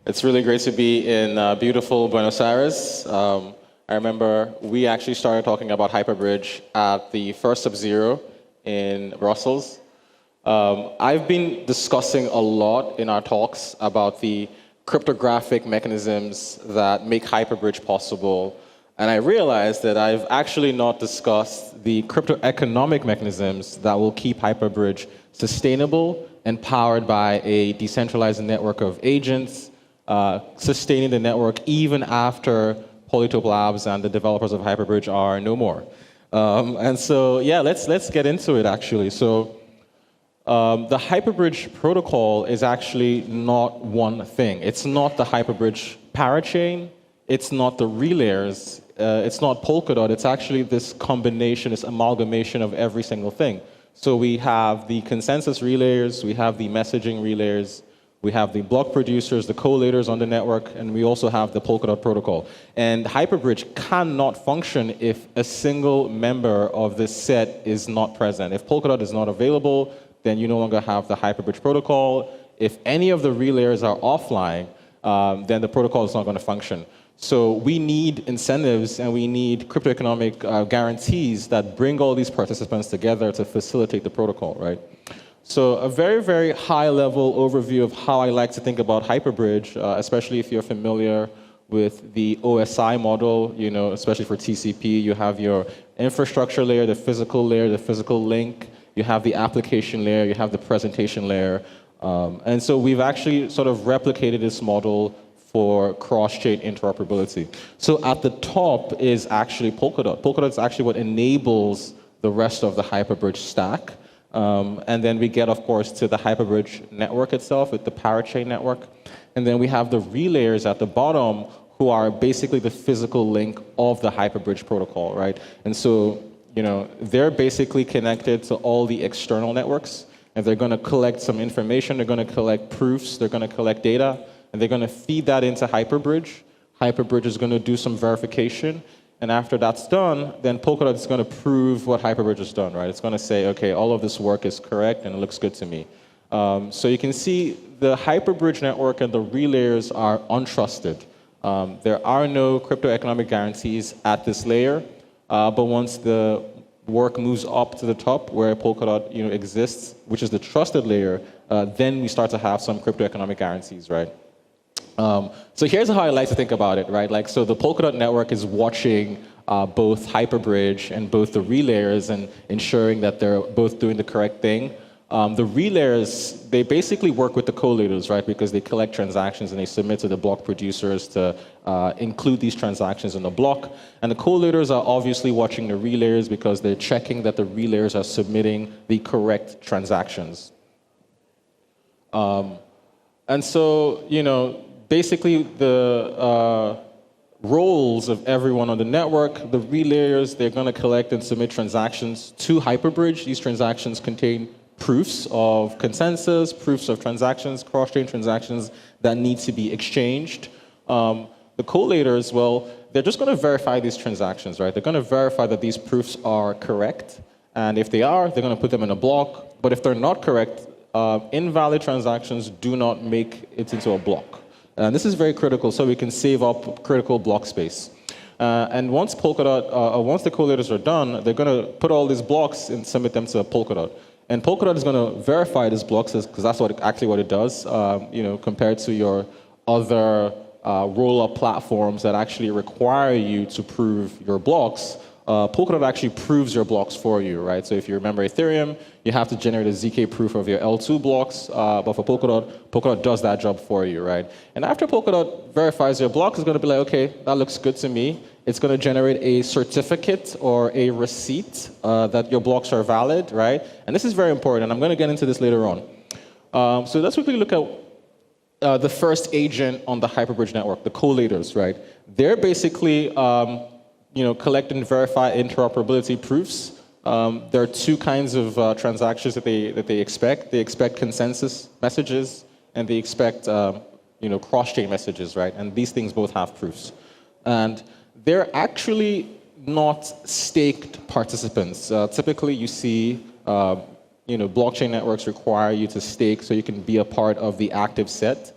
It's really great to be in beautiful Buenos Aires. I remember we actually started talking about Hyperbridge at the first Sub0 in Brussels. I've been discussing a lot in our talks about the cryptographic mechanisms that make Hyperbridge possible. And I realized that I've actually not discussed the crypto-economic mechanisms that will keep Hyperbridge sustainable and powered by a decentralized network of agents, sustaining the network even after Polkadot Labs and the developers of Hyperbridge are no more. And so, yeah, let's get into it, actually. So the Hyperbridge protocol is actually not one thing. It's not the Hyperbridge parachain. It's not the relayers. It's not Polkadot. It's actually this combination, this amalgamation of every single thing. So we have the consensus relayers, we have the messaging relayers, we have the block producers, the collators on the network, and we also have the Polkadot protocol. And Hyperbridge cannot function if a single member of this set is not present. If Polkadot is not available, then you no longer have the Hyperbridge protocol. If any of the relayers are offline, then the protocol is not going to function. So we need incentives and we need cryptoeconomic guarantees that bring all these participants together to facilitate the protocol, right? So a very, very high-level overview of how I like to think about Hyperbridge, especially if you're familiar with the OSI model, you know, especially for TCP, you have your infrastructure layer, the physical link, you have the application layer, you have the presentation layer. And so we've actually sort of replicated this model for cross-chain interoperability. So at the top is actually Polkadot. Polkadot is actually what enables the rest of the Hyperbridge stack. And then we get, of course, to the Hyperbridge network itself with the parachain network. And then we have the relayers at the bottom who are basically the physical link of the Hyperbridge protocol, right? And so, you know, they're basically connected to all the external networks. And they're going to collect some information. They're going to collect proofs. They're going to collect data. And they're going to feed that into Hyperbridge. Hyperbridge is going to do some verification. And after that's done, then Polkadot is going to prove what Hyperbridge has done, right? It's going to say, OK, all of this work is correct and it looks good to me. So you can see the Hyperbridge network and the relayers are untrusted. There are no crypto-economic guarantees at this layer. But once the work moves up to the top where Polkadot exists, which is the trusted layer, then we start to have some crypto-economic guarantees, right? So here's how I like to think about it, right? Like, so the Polkadot network is watching both Hyperbridge and both the relayers and ensuring that they're both doing the correct thing. The relayers, they basically work with the collators, right? Because they collect transactions and they submit to the block producers to include these transactions in the block. And the collators are obviously watching the relayers because they're checking that the relayers are submitting the correct transactions. And so, you know, basically the roles of everyone on the network, the relayers, they're going to collect and submit transactions to Hyperbridge. These transactions contain proofs of consensus, proofs of transactions, cross-chain transactions that need to be exchanged. The collators, well, they're just going to verify these transactions, right? They're going to verify that these proofs are correct. And if they are, they're going to put them in a block. But if they're not correct, invalid transactions do not make it into a block. And this is very critical so we can save up critical block space. And once Polkadot, once the collators are done, they're going to put all these blocks and submit them to Polkadot. And Polkadot is going to verify these blocks because that's actually what it does, you know, compared to your other roll-up platforms that actually require you to prove your blocks. Polkadot actually proves your blocks for you, right? So if you remember Ethereum, you have to generate a ZK proof of your L2 blocks, but for Polkadot does that job for you, right? And after Polkadot verifies your block, it's going to be like, OK, that looks good to me. It's going to generate a certificate or a receipt that your blocks are valid, right? And this is very important, and I'm going to get into this later on. So let's quickly look at the first agent on the Hyperbridge network, the collators, right? They're basically collect and verify interoperability proofs. There are two kinds of transactions that they expect. They expect consensus messages, and they expect cross-chain messages, right? And these things both have proofs. And they're actually not staked participants. Typically, you see blockchain networks require you to stake so you can be a part of the active set.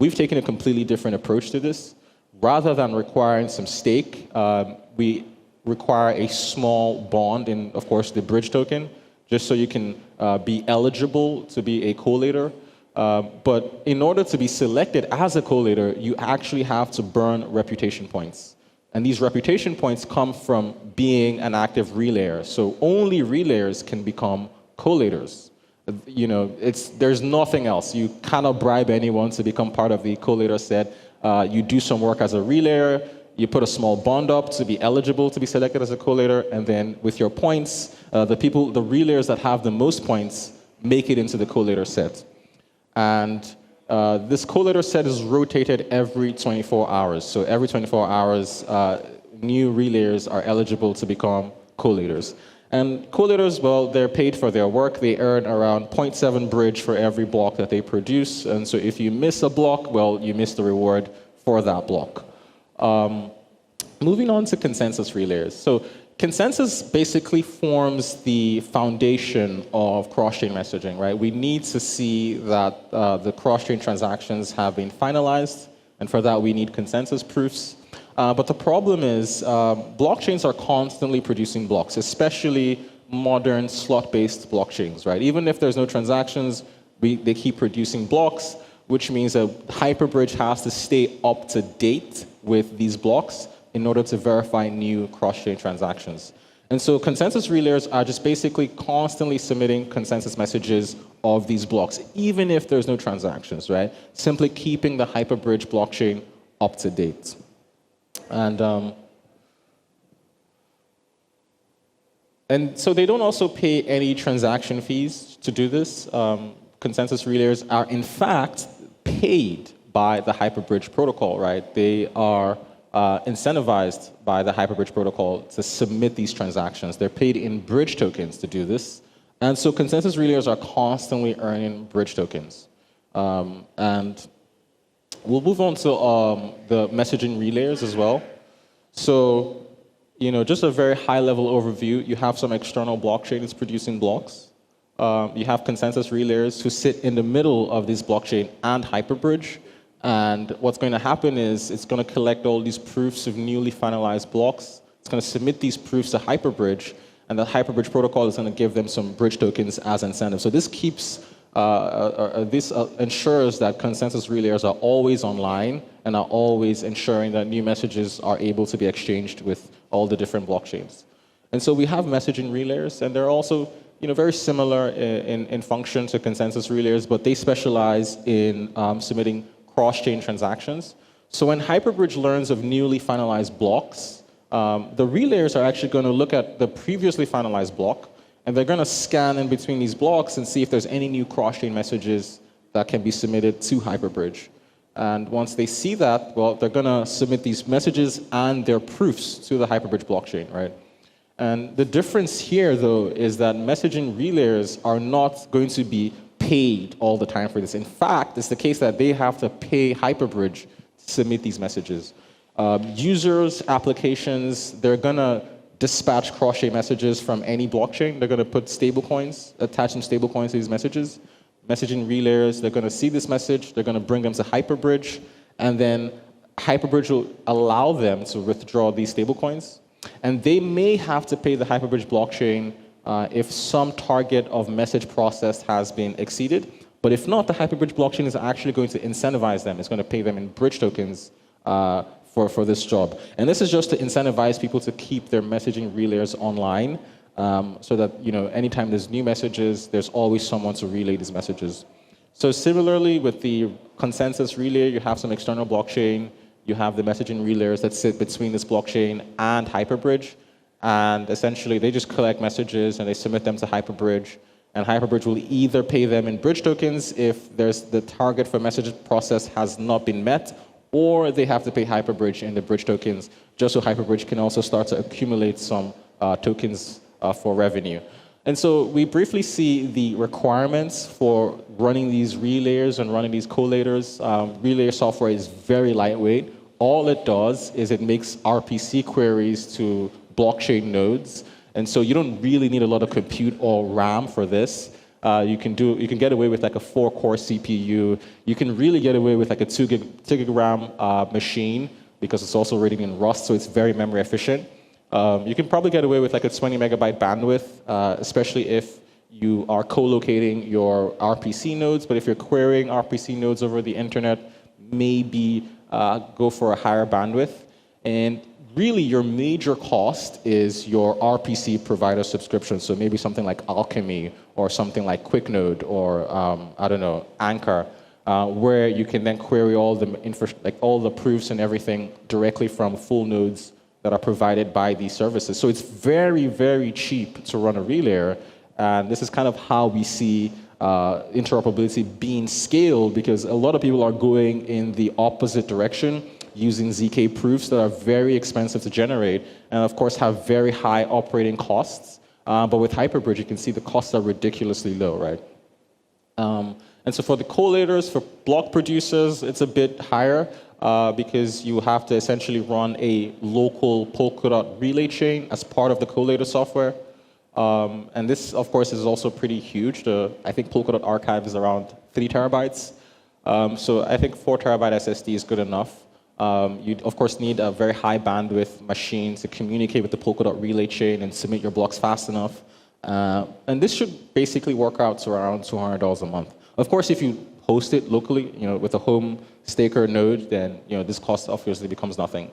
We've taken a completely different approach to this. Rather than requiring some stake, we require a small bond in, of course, the bridge token, just so you can be eligible to be a collator. But in order to be selected as a collator, you actually have to burn reputation points. And these reputation points come from being an active relayer. So only relayers can become collators. You know, there's nothing else. You cannot bribe anyone to become part of the collator set. You do some work as a relayer, you put a small bond up to be eligible to be selected as a collator, and then with your points, the relayers that have the most points make it into the collator set. And this collator set is rotated every 24 hours. So every 24 hours, new relayers are eligible to become collators. And collators, well, they're paid for their work. They earn around 0.7 bridge for every block that they produce. And so if you miss a block, well, you miss the reward for that block. Moving on to consensus relayers. So consensus basically forms the foundation of cross-chain messaging, right? We need to see that the cross-chain transactions have been finalized, and for that we need consensus proofs. But the problem is blockchains are constantly producing blocks, especially modern slot-based blockchains, right? Even if there's no transactions, they keep producing blocks, which means a hyperbridge has to stay up to date with these blocks in order to verify new cross-chain transactions. And so consensus relayers are just basically constantly submitting consensus messages of these blocks, even if there's no transactions, right? Simply keeping the hyperbridge blockchain up to date. And so they don't also pay any transaction fees to do this. Consensus relayers are, in fact, paid by the hyperbridge protocol, right? They are incentivized by the hyperbridge protocol to submit these transactions. They're paid in bridge tokens to do this. And so consensus relayers are constantly earning bridge tokens. And we'll move on to the messaging relayers as well. So, you know, just a very high-level overview. You have some external blockchain that's producing blocks. You have consensus relayers who sit in the middle of this blockchain and hyperbridge. And what's going to happen is it's going to collect all these proofs of newly finalized blocks. It's going to submit these proofs to hyperbridge, and the hyperbridge protocol is going to give them some bridge tokens as incentive. So this keeps this ensures that consensus relayers are always online and are always ensuring that new messages are able to be exchanged with all the different blockchains. And so we have messaging relayers, and they're also, you know, very similar in function to consensus relayers, but they specialize in submitting cross-chain transactions. So when hyperbridge learns of newly finalized blocks, the relayers are actually going to look at the previously finalized block, and they're going to scan in between these blocks and see if there's any new cross-chain messages that can be submitted to hyperbridge. And once they see that, well, they're going to submit these messages and their proofs to the hyperbridge blockchain, right? And the difference here, though, is that messaging relayers are not going to be paid all the time for this. In fact, it's the case that they have to pay hyperbridge to submit these messages. Users, applications, they're going to dispatch cross-chain messages from any blockchain. They're going to put stablecoins, attach some stablecoins to these messages. Messaging relayers, they're going to see this message, they're going to bring them to hyperbridge, and then hyperbridge will allow them to withdraw these stablecoins. And they may have to pay the hyperbridge blockchain if some target of message processed has been exceeded. But if not, the hyperbridge blockchain is actually going to incentivize them. It's going to pay them in bridge tokens for this job. And this is just to incentivize people to keep their messaging relayers online so that, you know, anytime there's new messages, there's always someone to relay these messages. So similarly, with the consensus relay, you have some external blockchain. You have the messaging relayers that sit between this blockchain and hyperbridge. And essentially, they just collect messages and they submit them to hyperbridge. And hyperbridge will either pay them in bridge tokens if the target for message process has not been met, or they have to pay hyperbridge in the bridge tokens, just so hyperbridge can also start to accumulate some tokens for revenue. And so we briefly see the requirements for running these relayers and running these collators. Relay software is very lightweight. All it does is it makes RPC queries to blockchain nodes. And so you don't really need a lot of compute or RAM for this. You can get away with like a 4-core CPU. You can really get away with like a 2 gig RAM machine because it's also written in Rust, so it's very memory efficient. You can probably get away with like a 20 megabyte bandwidth, especially if you are co-locating your RPC nodes. But if you're querying RPC nodes over the internet, maybe go for a higher bandwidth. And really, your major cost is your RPC provider subscription. So maybe something like Alchemy or something like QuickNode or I don't know, Anchor, where you can then query all the proofs and everything directly from full nodes that are provided by these services. So it's very, very cheap to run a relayer. And this is kind of how we see interoperability being scaled, because a lot of people are going in the opposite direction, using ZK proofs that are very expensive to generate, and of course have very high operating costs. But with Hyperbridge, you can see the costs are ridiculously low, right? And so for the collators, for block producers, it's a bit higher because you have to essentially run a local Polkadot relay chain as part of the collator software. And this, of course, is also pretty huge. I think Polkadot archive is around 3 terabytes. So I think 4 terabyte SSD is good enough. You'd, of course, need a very high bandwidth machine to communicate with the Polkadot relay chain and submit your blocks fast enough. And this should basically work out to around $200 a month. Of course, if you host it locally, with a home staker node, then this cost obviously becomes nothing.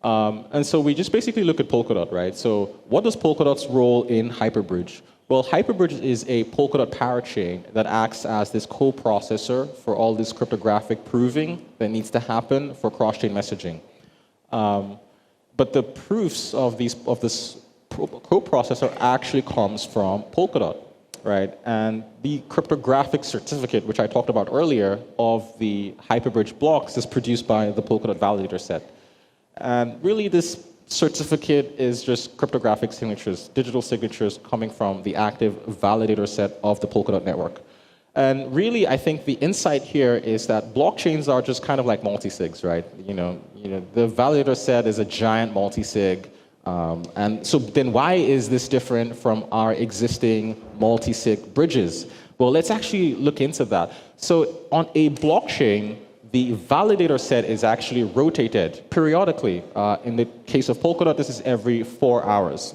And so we just basically look at Polkadot, right? So what does Polkadot's role in Hyperbridge? Well, Hyperbridge is a Polkadot parachain that acts as this co-processor for all this cryptographic proving that needs to happen for cross-chain messaging. But the proofs of this co-processor actually comes from Polkadot, right? And the cryptographic certificate, which I talked about earlier, of the Hyperbridge blocks is produced by the Polkadot validator set. And really, this certificate is just cryptographic signatures, digital signatures coming from the active validator set of the Polkadot network. And really, I think the insight here is that blockchains are just kind of like multisigs, right? The validator set is a giant multisig. And so then why is this different from our existing multisig bridges? Well, let's actually look into that. So on a blockchain, the validator set is actually rotated periodically. In the case of Polkadot, this is every 4 hours.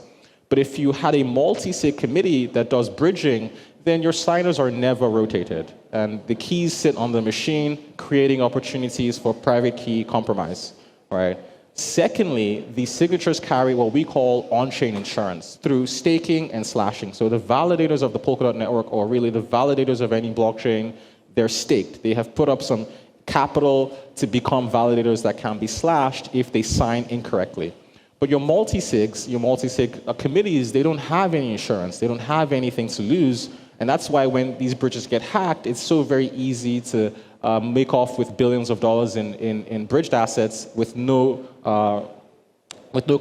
But if you had a multi-sig committee that does bridging, then your signers are never rotated. And the keys sit on the machine, creating opportunities for private key compromise, right? Secondly, the signatures carry what we call on-chain insurance through staking and slashing. So the validators of the Polkadot network, or really the validators of any blockchain, they're staked. They have put up some capital to become validators that can be slashed if they sign incorrectly. But your multi-sig committees, they don't have any insurance. They don't have anything to lose. And that's why when these bridges get hacked, it's so very easy to make off with billions of dollars in bridged assets with no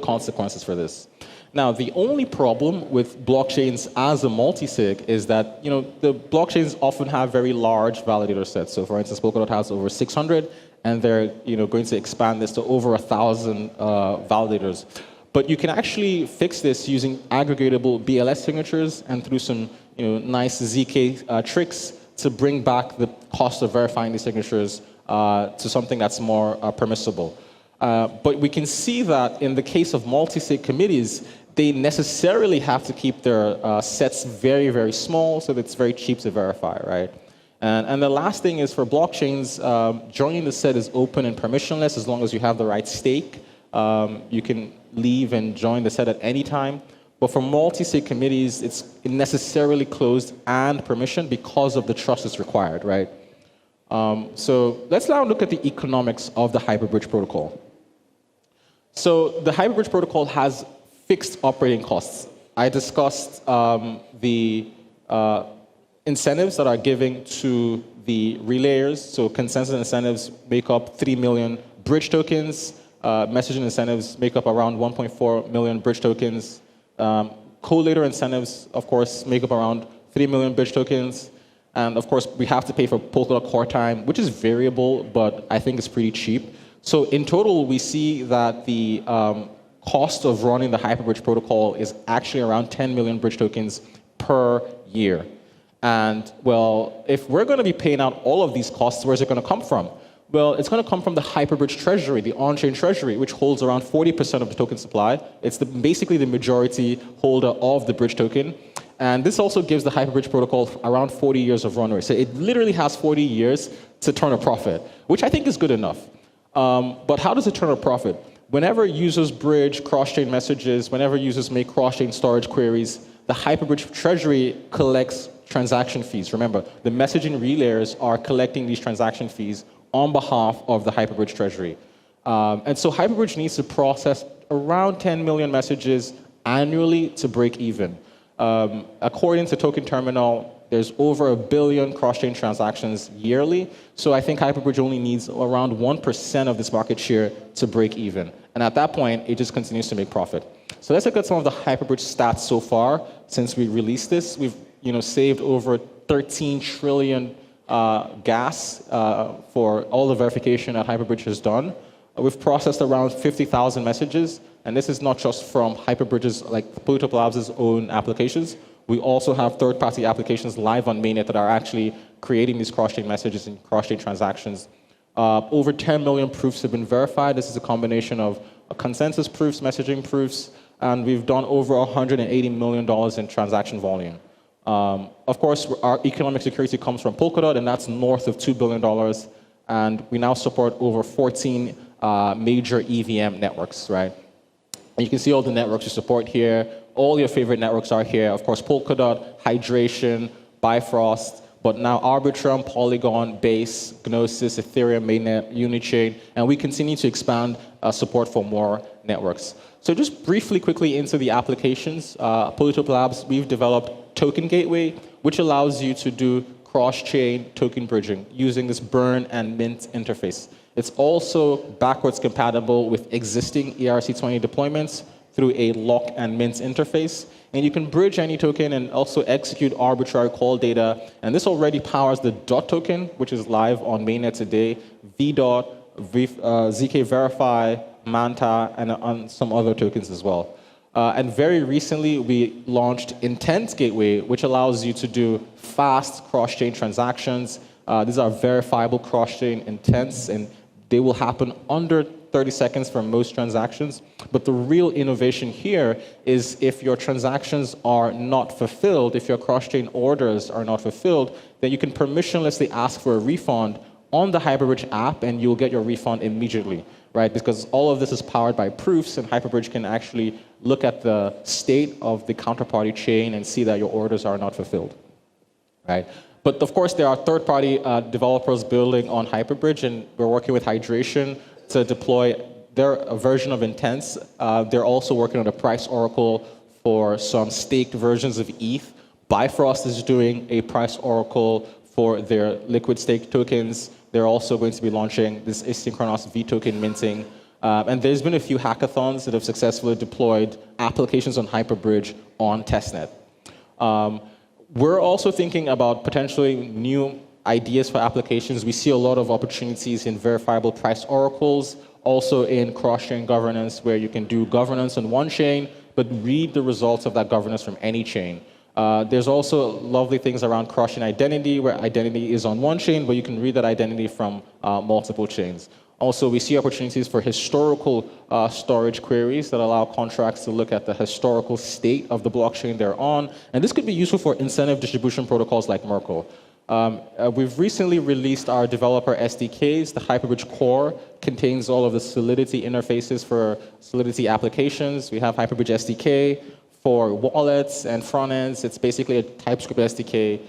consequences for this. Now, the only problem with blockchains as a multisig is that the blockchains often have very large validator sets. So, for instance, Polkadot has over 600, and they're going to expand this to over 1,000 validators. But you can actually fix this using aggregatable BLS signatures and through some nice ZK tricks to bring back the cost of verifying these signatures to something that's more permissible. But we can see that in the case of multi-sig committees, they necessarily have to keep their sets very, very small so that it's very cheap to verify, right? And the last thing is for blockchains, joining the set is open and permissionless as long as you have the right stake. You can leave and join the set at any time. But for multi-sig committees, it's necessarily closed and permissioned because of the trust that's required, right? So let's now look at the economics of the Hyperbridge protocol. So the Hyperbridge protocol has fixed operating costs. I discussed the incentives that are given to the relayers. So consensus incentives make up 3 million bridge tokens. Messaging incentives make up around 1.4 million bridge tokens. Collator incentives, of course, make up around 3 million bridge tokens. And of course, we have to pay for Polkadot core time, which is variable, but I think it's pretty cheap. So in total, we see that the cost of running the Hyperbridge protocol is actually around 10 million bridge tokens per year. And well, if we're going to be paying out all of these costs, where's it going to come from? Well, it's going to come from the Hyperbridge treasury, the on-chain treasury, which holds around 40% of the token supply. It's basically the majority holder of the bridge token. And this also gives the Hyperbridge protocol around 40 years of runway. So it literally has 40 years to turn a profit, which I think is good enough. But how does it turn a profit? Whenever users bridge cross-chain messages, whenever users make cross-chain storage queries, the Hyperbridge treasury collects transaction fees. Remember, the messaging relayers are collecting these transaction fees on behalf of the Hyperbridge treasury. And so Hyperbridge needs to process around 10 million messages annually to break even. According to Token Terminal, there's over 1 billion cross-chain transactions yearly. So I think Hyperbridge only needs around 1% of this market share to break even. And at that point, it just continues to make profit. So let's look at some of the Hyperbridge stats so far since we released this. We've saved over 13 trillion gas for all the verification that Hyperbridge has done. We've processed around 50,000 messages, and this is not just from Hyperbridge's, like Polkadot Labs' own applications. We also have third-party applications live on mainnet that are actually creating these cross-chain messages and cross-chain transactions. Over 10 million proofs have been verified. This is a combination of consensus proofs, messaging proofs, and we've done over $180 million in transaction volume. Of course, our economic security comes from Polkadot, and that's north of $2 billion. And we now support over 14 major EVM networks, right? And you can see all the networks you support here. All your favorite networks are here. Of course, Polkadot, Hydration, Bifrost, but now Arbitrum, Polygon, Base, Gnosis, Ethereum, Mainnet, Unichain, and we continue to expand support for more networks. So just briefly, quickly into the applications. Polkadot Labs, we've developed Token Gateway, which allows you to do cross-chain token bridging using this burn and mint interface. It's also backwards compatible with existing ERC20 deployments through a lock and mint interface. And you can bridge any token and also execute arbitrary call data. And this already powers the DOT token, which is live on mainnet today, VDOT, ZK Verify, Manta, and on some other tokens as well. And very recently, we launched Intent Gateway, which allows you to do fast cross-chain transactions. These are verifiable cross-chain intents, and they will happen under 30 seconds for most transactions. But the real innovation here is if your transactions are not fulfilled, if your cross-chain orders are not fulfilled, then you can permissionlessly ask for a refund on the Hyperbridge app, and you'll get your refund immediately, right? Because all of this is powered by proofs, and Hyperbridge can actually look at the state of the counterparty chain and see that your orders are not fulfilled, right? But of course, there are third-party developers building on Hyperbridge, and we're working with Hydration to deploy their version of intents. They're also working on a price oracle for some staked versions of ETH. Bifrost is doing a price oracle for their liquid staked tokens. They're also going to be launching this asynchronous V token minting. And there's been a few hackathons that have successfully deployed applications on Hyperbridge on testnet. We're also thinking about potentially new ideas for applications. We see a lot of opportunities in verifiable price oracles, also in cross-chain governance, where you can do governance on one chain, but read the results of that governance from any chain. There's also lovely things around cross-chain identity, where identity is on one chain, but you can read that identity from multiple chains. Also, we see opportunities for historical storage queries that allow contracts to look at the historical state of the blockchain they're on. And this could be useful for incentive distribution protocols like Merkle. We've recently released our developer SDKs. The Hyperbridge core contains all of the Solidity interfaces for Solidity applications. We have Hyperbridge SDK for wallets and front ends. It's basically a TypeScript SDK.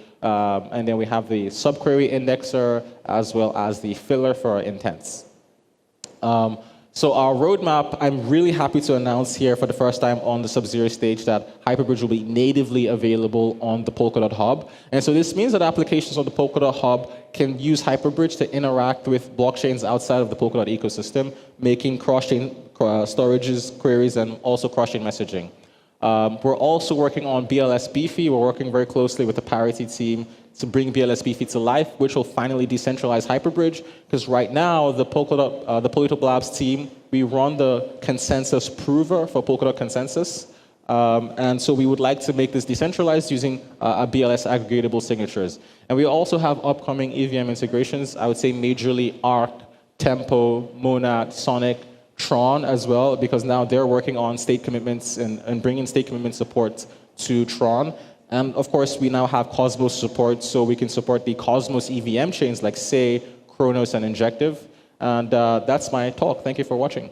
And then we have the subquery indexer as well as the filler for our intents. So our roadmap, I'm really happy to announce here for the first time on the Sub0 stage that Hyperbridge will be natively available on the Polkadot Hub. And so this means that applications on the Polkadot Hub can use Hyperbridge to interact with blockchains outside of the Polkadot ecosystem, making cross-chain storages, queries, and also cross-chain messaging. We're also working on BLS Beefy. We're working very closely with the Parity team to bring BLS Beefy to life, which will finally decentralize Hyperbridge. Because right now, the Polkadot Labs team, we run the consensus prover for Polkadot Consensus. And so we would like to make this decentralized using a BLS aggregatable signatures. And we also have upcoming EVM integrations. I would say majorly Arc, Tempo, Monad, Sonic, Tron as well, because now they're working on state commitments and bringing state commitment support to Tron. And of course, we now have Cosmos support, so we can support the Cosmos EVM chains like Say, Chronos, and Injective. And that's my talk. Thank you for watching.